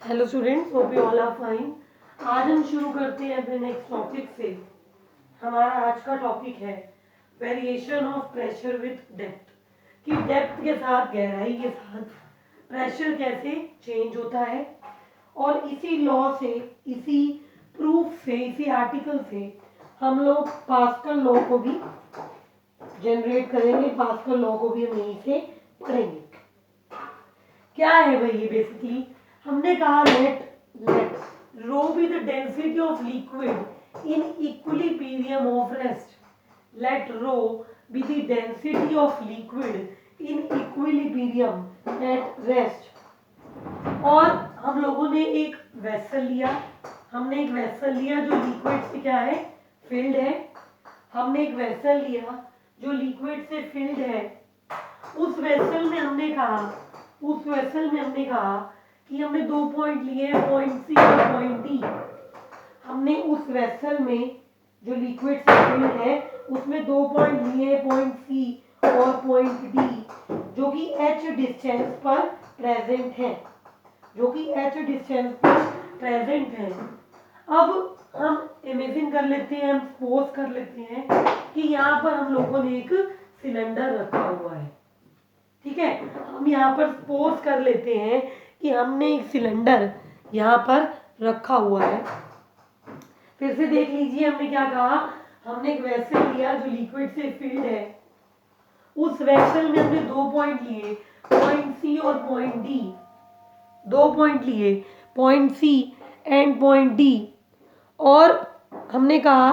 Hello students, hope you all are fine. आज हम शुरू करते हैं अपने नेक्स्ट टॉपिक से। हमारा आज का टॉपिक है variation of pressure with depth, कि डेप्थ के साथ, गहराई के साथ प्रेशर कैसे चेंज होता है। और इसी लॉ से, इसी प्रूफ से, इसी आर्टिकल से हम लोग पास्कल लॉ को भी जनरेट करेंगे। पास्कल लॉ को भी हम यहीं से पढ़ेंगे। क्या है भाई ये? बेसिकली हमने कहा let rho be the density of liquid in equilibrium of rest. Let rho be the density of liquid in equilibrium at rest. और हम लोगों ने एक वेसल लिया, जो लिक्विड से क्या है, फिल्ड है। हमने एक वेसल लिया जो लिक्विड से फिल्ड है। उस वेसल में हमने कहा कि हमने 2 पॉइंट लिए, पॉइंट सी और पॉइंट डी। हमने उस वेसल में जो लिक्विड से फिल्ड है उसमें 2 पॉइंट लिए, पॉइंट सी और पॉइंट डी, जो कि एच डिस्टेंस पर प्रेजेंट है। अब हम इमेजिन कर लेते हैं, हम सपोज कर लेते हैं कि यहाँ पर हम लोगों ने एक सिलेंडर रखा हुआ है। ठीक है, हम यहाँ पर सपोज कर लेते हैं कि हमने एक सिलेंडर यहाँ पर रखा हुआ है। फिर से देख लीजिए, हमने क्या कहा, हमने एक वेसल लिया जो लिक्विड से फिल्ड है। उस वेसल में हमने 2 पॉइंट लिए, पॉइंट सी और पॉइंट डी। 2 पॉइंट लिए, point C and point D. और हमने कहा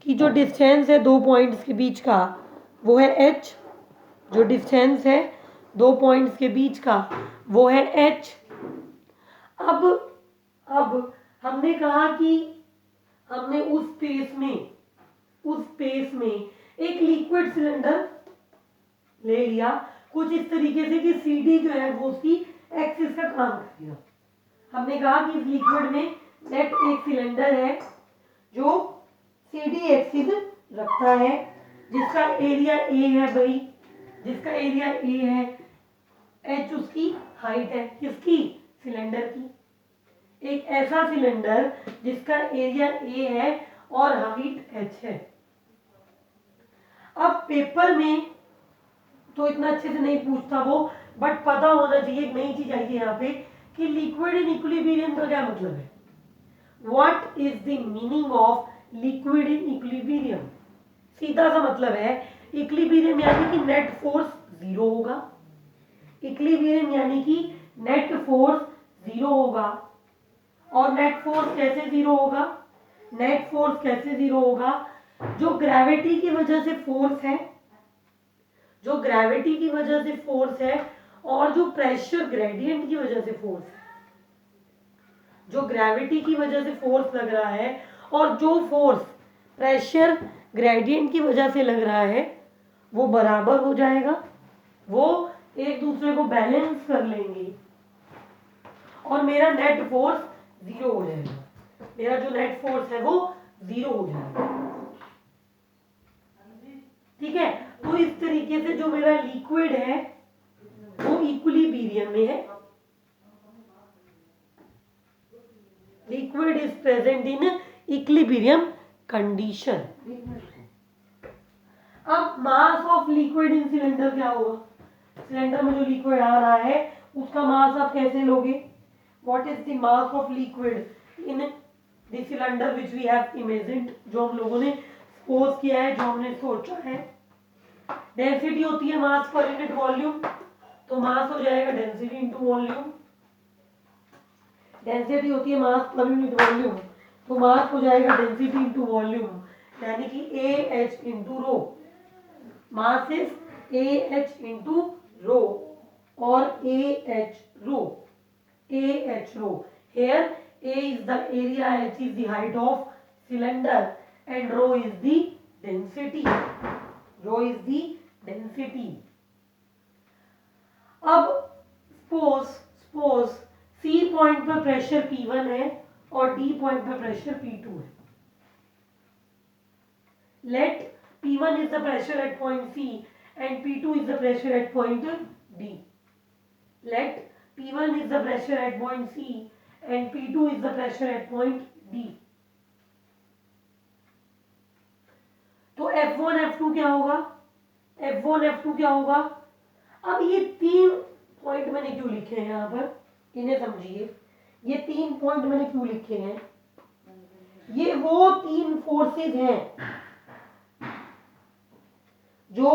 कि जो डिस्टेंस है 2 पॉइंट्स के बीच का वो है एच। जो डिस्टेंस है 2 पॉइंट्स के बीच का वो है एच। अब हमने कहा कि हमने उस स्पेस में एक लिक्विड सिलेंडर ले लिया, कुछ इस तरीके से कि सी डी जो है वो उसकी एक्सिस का काम करेगा। हमने कहा कि इस लिक्विड में नेट एक सिलेंडर है जो सी डी एक्सिस रखता है, जिसका एरिया ए है भाई, एच उसकी हाइट है, किसकी? सिलेंडर की। एक ऐसा सिलेंडर जिसका एरिया ए है और हाइट एच है। अब पेपर में तो इतना अच्छे से नहीं पूछता वो, बट पता होना चाहिए, एक नई चीज आई है यहाँ पे कि लिक्विड इन इक्विलिब्रियम का क्या मतलब है। What is the meaning of liquid in equilibrium? सीधा सा मतलब है, इक्विलिब्रियम यानी कि नेट फोर्स जीरो होगा। और नेट फोर्स कैसे जीरो होगा? जो ग्रेविटी की वजह से फोर्स है, और जो प्रेशर ग्रेडियंट की वजह से फोर्स है। जो ग्रेविटी की वजह से फोर्स लग रहा है और जो फोर्स प्रेशर ग्रेडियंट की वजह से लग रहा है वो बराबर हो जाएगा, वो एक दूसरे को बैलेंस कर लेंगे और मेरा नेट फोर्स जीरो हो जाएगा। मेरा जो नेट फोर्स है वो जीरो हो जाएगा। ठीक है, तो इस तरीके से जो मेरा लिक्विड है वो इक्विलिब्रियम में है। Liquid is present in equilibrium condition. अब mass of liquid in cylinder क्या होगा? सिलेंडर में जो लिक्विड आ रहा है उसका मास आप कैसे लोगे? What is the mass of liquid in the cylinder which we have imagined, जो हम लोगों ने सपोज किया है, जो हमने सोचा है। डेंसिटी होती है मास पर यूनिट वॉल्यूम, तो मास हो जाएगा डेंसिटी इंटू वॉल्यूम। डेंसिटी होती है मास पर यूनिट वॉल्यूम, तो मास हो जाएगा डेंसिटी इंटू वॉल्यूम, यानी कि A H into rho. Mass is A H into rho और A H rho. Here A is the area, H is the height of cylinder and rho is the density. अब suppose C point पर pressure P1 है और D point पर pressure P2 है। Let P1 is the pressure at point C and P2 is the pressure at point D. Let P1 is the pressure at point C and P2 is the pressure at point D. तो F1 F2 क्या होगा, F1 F2 क्या होगा। अब ये 3 point मैंने क्यों लिखे हैं यहाँ पर, इन्हें समझिए। ये 3 पॉइंट मैंने क्यों लिखे हैं, ये वो 3 फोर्सेस हैं जो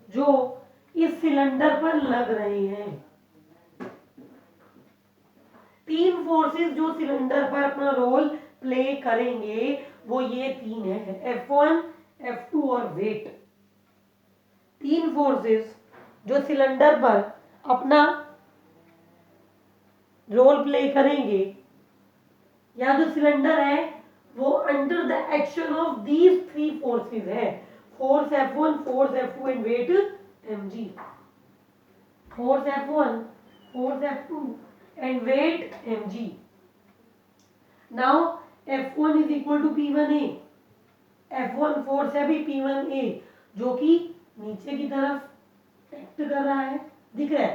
जो इस सिलेंडर पर लग रहे हैं। 3 फोर्सेस जो सिलेंडर पर अपना रोल प्ले करेंगे वो ये 3 है, F1 F2 और वेट। 3 फोर्सेस जो सिलेंडर पर अपना रोल प्ले करेंगे, या जो सिलेंडर है वो under the action of these 3 forces है, force F1, force F2 and weight mg। Force F1, force F2 and weight mg। Now F1 is equal to P1A। F1 force है भी P1A जो कि नीचे की तरफ एक्ट कर रहा है, दिख रहा है।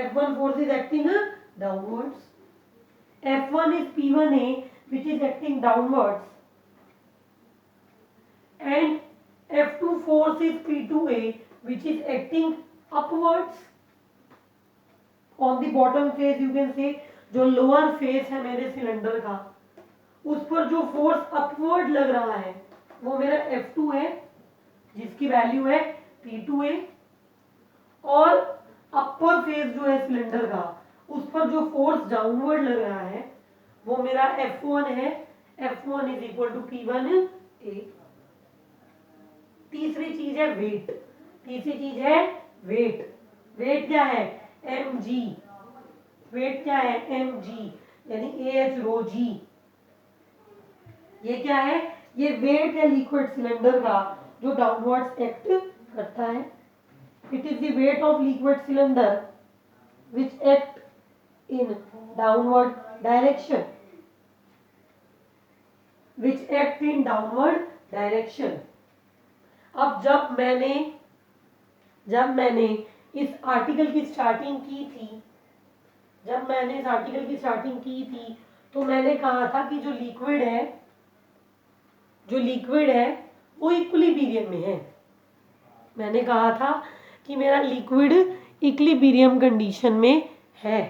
F1 force is acting downwards, F1 is P1A which is acting downwards and F2 force is P2A which is acting upwards। On the bottom face you can say जो लोअर फेस है मेरे cylinder का, उस पर जो force upward लग रहा है वो मेरा F2 है जिसकी वैल्यू है P2A, और अपर फेस जो है सिलेंडर का उस पर जो फोर्स डाउनवर्ड लग रहा है वो मेरा F1 है, F1 is equal to P1A। तीसरी चीज है वेट, तीसरी चीज है वेट। वेट क्या है, mg। वेट क्या है, mg यानी AH रो g। ये क्या है, ये वेट है लिक्विड सिलेंडर का जो डाउनवर्ड्स एक्ट करता है। It is the weight of liquid cylinder which act in downward direction, which act in downward direction। अब जब मैंने इस आर्टिकल की स्टार्टिंग की थी, जब मैंने इस आर्टिकल की स्टार्टिंग की थी तो मैंने कहा था कि जो लिक्विड है वो इक्विलिब्रियम में है। मैंने कहा था कि मेरा लिक्विड इक्विलिब्रियम कंडीशन में है।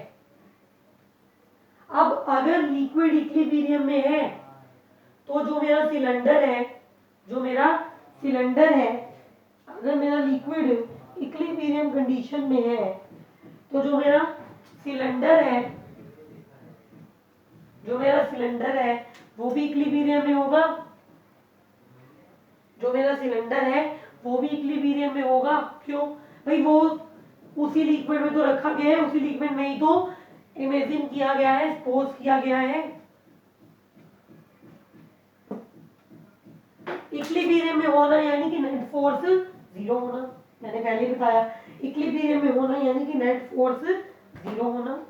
अब अगर लिक्विड इक्विलिब्रियम में है तो जो मेरा सिलेंडर है अगर मेरा लिक्विड इक्विलिब्रियम कंडीशन में है तो जो मेरा सिलेंडर है वो भी इक्विलिब्रियम में होगा, जो मेरा सिलेंडर है वो भी इक्विलिब्रियम में होगा। क्यों भाई, वो उसी लिक्विड में तो रखा गया है, उसी लिक्विड में ही तो इमेजिन किया गया है, सपोज किया गया है। इक्विलिब्रियम में होना यानी कि नेट फोर्स 0 होना, मैंने पहले बताया। इक्विलिब्रियम में होना यानी कि नेट फोर्स 0 होना।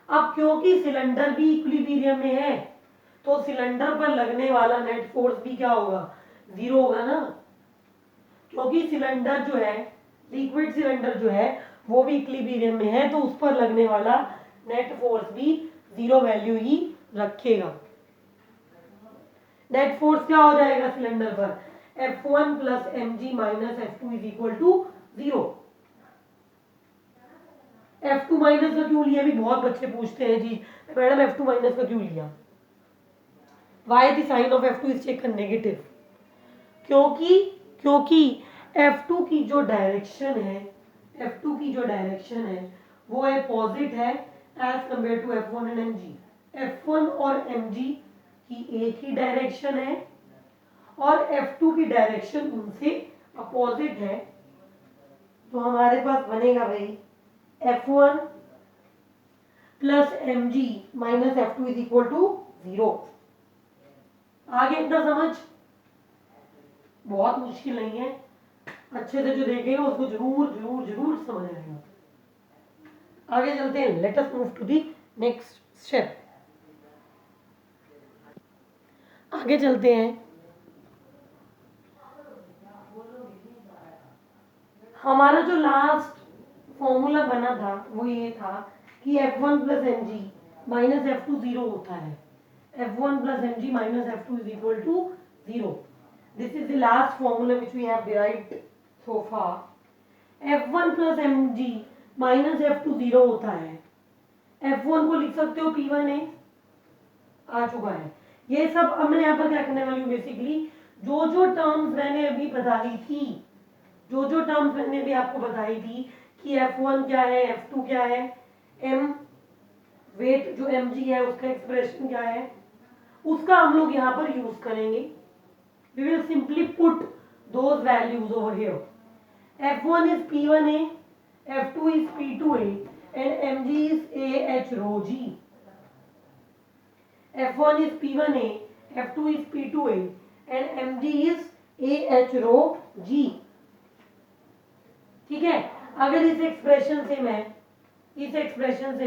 अब क्योंकि सिलेंडर भी इक्विलिब्रियम में है तो सिलेंडर पर लगने वाला नेट फोर्स भी क्या होगा, 0 होगा ना, क्योंकि सिलेंडर जो है, लिक्विड सिलेंडर जो है वो भी इक्विलिब्रियम में है तो उस पर लगने वाला नेट फोर्स भी 0 वैल्यू ही रखेगा। नेट फोर्स क्या हो जाएगा सिलेंडर पर, F1 plus mg minus F2 is equal to 0। F2 minus का क्यों लिया, भी बहुत बच्चे पूछते हैं जी मैडम F2 माइनस का क्यों लिया, why the sign of F2 is taken negative. क्योंकि F2 की जो डायरेक्शन है वो अपोजिट है as compared to F1 and mg। F1 और mg की एक ही डायरेक्शन है और F2 की डायरेक्शन उनसे अपोजिट है, तो हमारे पास बनेगा भाई F1 plus mg minus F2 is equal to 0। आगे इतना समझ बहुत मुश्किल नहीं है, अच्छे से जो देखेगा उसको जरूर समझ आएगा। आगे चलते हैं, let us move to the next step. आगे चलते हैं, हमारा जो लास्ट फॉर्मूला बना था वो ये था कि F1 plus M G minus F2 zero होता है. F1 plus mg minus F2 is equal to 0. This is the last formula which we have derived so far. F1 plus mg minus F2 0 होता है. F1 को लिख सकते हो P1A आ चुका है. ये सब अब मैं यहाँ पर क्या करने वाली हूँ बेसिकली जो जो टर्म्स मैंने अभी बताई थी, जो जो टर्म्स मैंने अभी आपको बताई थी कि F1 क्या है, F2 क्या है, m वेट जो mg है उसका एक्सप्रेशन क्या है, उसका हम लोग यहाँ पर यूज करेंगे. We will simply put those values over here. F1 is P1A, F2 is P2A, and mg is AH rho g. F1 is P1A, F2 is P2A, and mg is AH rho g. ठीक है. अगर इस expression से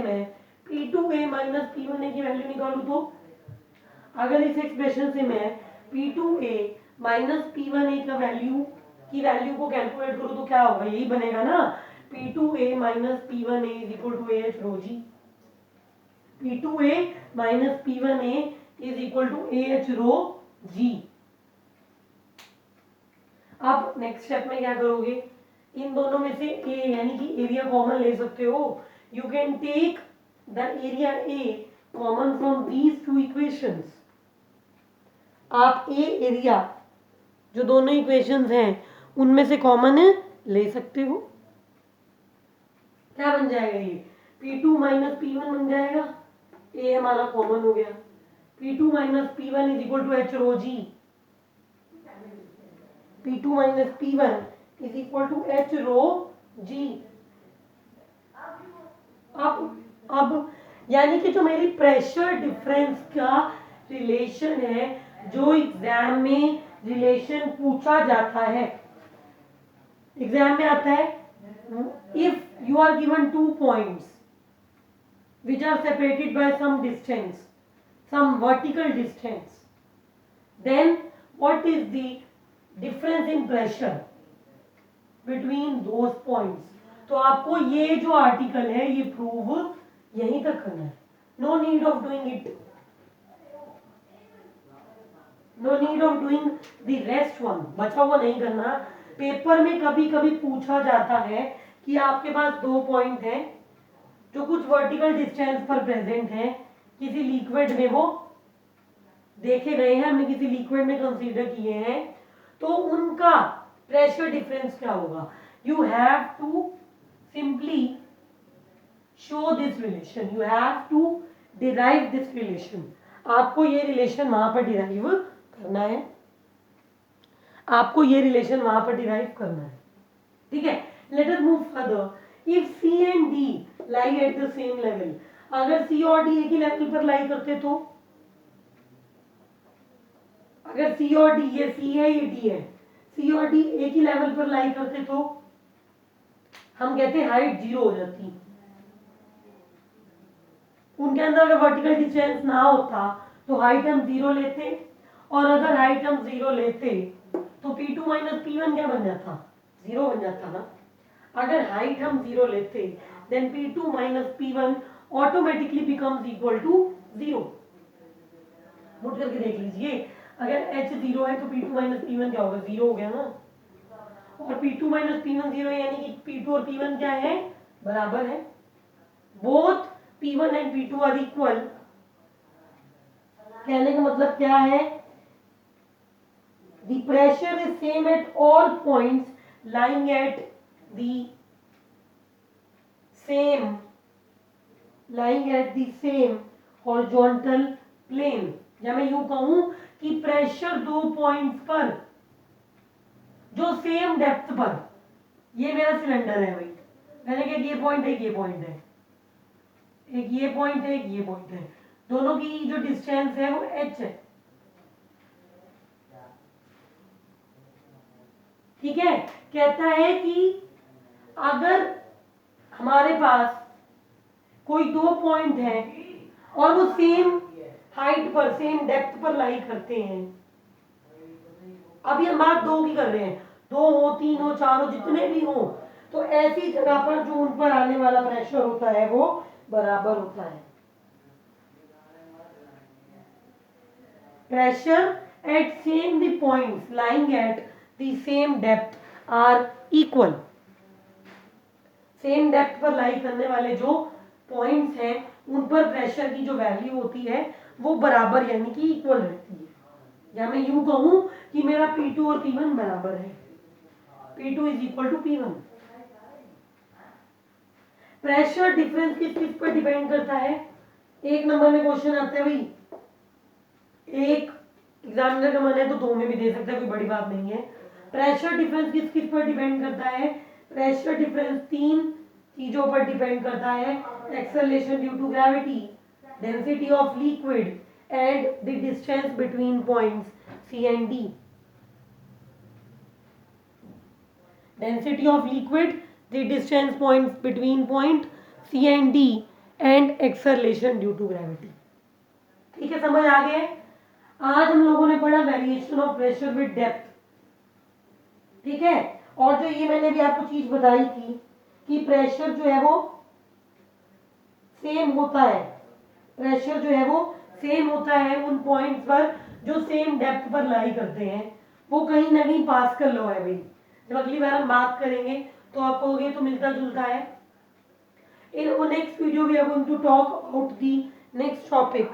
मैं P2A माइनस P1A की value निकालूं तो अगर इस एक्सप्रेशन से मैं P2A माइनस P1A का वैल्यू को कैलकुलेट करूं तो क्या होगा, यही बनेगा ना. P2A माइनस P1A is equal to AH rho G. P2A माइनस P1A is equal to AH rho G. अब नेक्स्ट स्टेप में क्या करोगे, इन दोनों में से A यानी कि एरिया कॉमन ले सकते हो. You can take the area A common from these two equations. आप ए एरिया जो दोनों इक्वेशंस हैं उनमें से कॉमन ले सकते हो. क्या बन जाएगा, ये P2 माइनस P1 बन जाएगा. ए हमारा कॉमन हो गया. P2 minus P1 is equal to H rho G. P2 minus P1 is equal to H rho G. अब यानी कि जो मेरी प्रेशर डिफरेंस का रिलेशन है, जो एग्जाम में रिलेशन पूछा जाता है, एग्जाम में आता है, if you are given 2 points which are separated by some distance, some vertical distance, then what is the difference in pressure between those points. तो आपको ये जो आर्टिकल है ये प्रूव यहीं तक करना है. No need of doing it, no need of doing the rest one. बचा हुआ नहीं करना. पेपर में कभी कभी पूछा जाता है कि आपके पास 2 पॉइंट हैं जो कुछ वर्टिकल डिस्टेंस पर प्रेजेंट है, किसी लिक्विड में वो देखे गए हैं, हमने किसी लिक्विड में कंसीडर किए हैं, तो उनका प्रेशर डिफरेंस क्या होगा. You have to simply show this relation, you have to derive this relation. आपको ये रिलेशन वहां पर डिराइव करना है, आपको ये रिलेशन वहां पर डिराइव करना है. ठीक है. Late us move further. If C and D lie at the same level, अगर C और D एक ही लेवल पर लाई करते तो, अगर C और D, ये C है ये D है, C और D एक ही लेवल पर लाई करते तो हम कहते हैं हाइट 0 हो जाती. उनके अंदर अगर वर्टिकल डिस्टेंस ना होता तो हाइट हम 0 लेते, और अगर हाइट हम 0 लेते तो P2 माइनस P1 क्या बन जाता, 0 बन जाता ना. अगर हाइट हम 0 लेते then P2 minus P1 automatically becomes equal to 0. Note करके देख लीजिए, अगर H 0 है तो P2 minus P1 क्या होगा, 0 हो गया ना. और P2 minus P1 0 है यानी कि P2 और P1 क्या है, बराबर है. Both P1 and P2 are equal. कहने का मतलब क्या है, the pressure is same at all points lying at the same horizontal plane. या मैं यूं कहूं कि प्रेशर 2 पॉइंट्स पर जो सेम डेप्थ पर, ये मेरा सिलेंडर है भाई, मैंने कहा ये पॉइंट है, ये पॉइंट है, एक ये पॉइंट है, एक ये पॉइंट है, दोनों की जो डिस्टेंस है वो h है. ठीक है. कहता है कि अगर हमारे पास कोई 2 पॉइंट है और वो सेम हाइट पर, सेम डेप्थ पर लाई करते हैं, अभी हम बात 2 की कर रहे हैं, 2 हो, 3 हो, 4 हो, जितने भी हो, तो ऐसी जगह पर जो उन पर आने वाला प्रेशर होता है वो बराबर होता है। Pressure at same the points lying at the same depth are equal. Same depth पर लाई करने वाले जो पॉइंट्स हैं उन पर प्रेशर की जो वैल्यू होती है वो बराबर यानी कि इक्वल रहती है। या मैं यूं कहूं कि मेरा P2 और P1 बराबर है, P2 is equal to P1। Pressure difference किस किस पर डिपेंड करता है? एक नंबर में क्वेश्चन आता है भाई, एक एग्जामिनर का मन है तो दो में भी दे सकता है, कोई बड़ी बात नहीं है। प्रेशर डिफरेंस किस किस पर डिपेंड करता है? प्रेशर डिफरेंस तीन चीजों पर डिपेंड करता है, acceleration due to gravity, density of liquid and the distance between points C and D। Density of liquid, the distance points between point C and D and acceleration due to gravity। ठीक है, समझ आ गए? आज हम लोगों ने पढ़ा variation of pressure with depth. ठीक है, और जो ये मैंने भी आपको चीज बताई थी कि प्रेशर जो है वो सेम होता है, प्रेशर जो है वो सेम होता है उन पॉइंट्स पर जो सेम डेप्थ पर लाई करते हैं, वो कहीं ना कहीं पास कर लो है भाई। जब अगली बार हम बात करेंगे तो आप कहोगे तो मिलता जुलता है। In our next video we are going to talk about the next topic.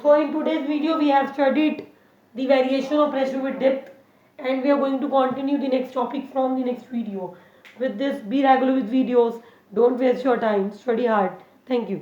So in today's video we have studied the variation of pressure with depth, and we are going to continue the next topic from the next video. With this, be regular with videos. Don't waste your time. Study hard. Thank you.